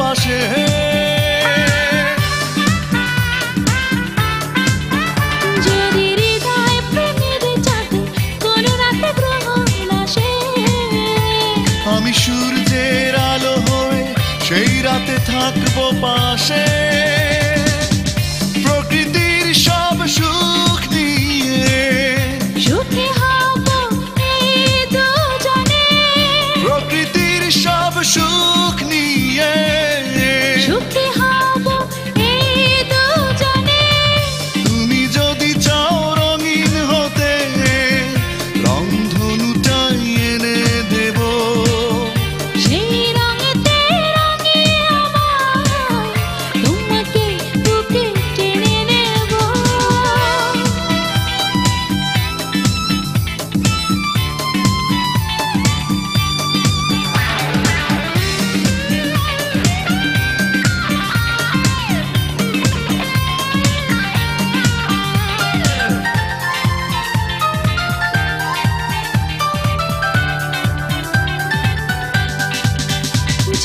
পাশে। যদি হৃদয় প্রেমের চাঁদে কোনো রাতে গ্রহণ আসে, আমি সূর্যের আলো হয়ে সেই রাতে থাকবো পাশে। প্রকৃতির সব সুখ নিয়ে সুখী হব এই দুজনে। প্রকৃতির সব সুখ নিয়ে সুখী হব এই দুজনে। তুমি যদি চাও রঙিন হতে, রংধনুটাই এনে দেব। সেই রঙেতে রঙিয়ে আমায় তোমাকে বুকে টেনে নেব।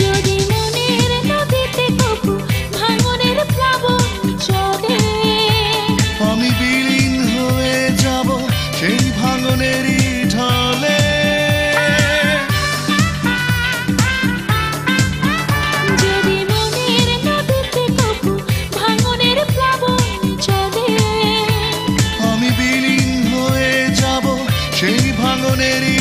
যদি মনের নদীতে কপু ভাঙনের প্লাবন চলে, আমি বিলীন হয়ে যাব সেই ভাঙনেরই ঢলে। যদি মনের নদীতে কপু ভাঙনের প্লাবন চলে, আমি বিলীন হয়ে যাব সেই ভাঙনেরই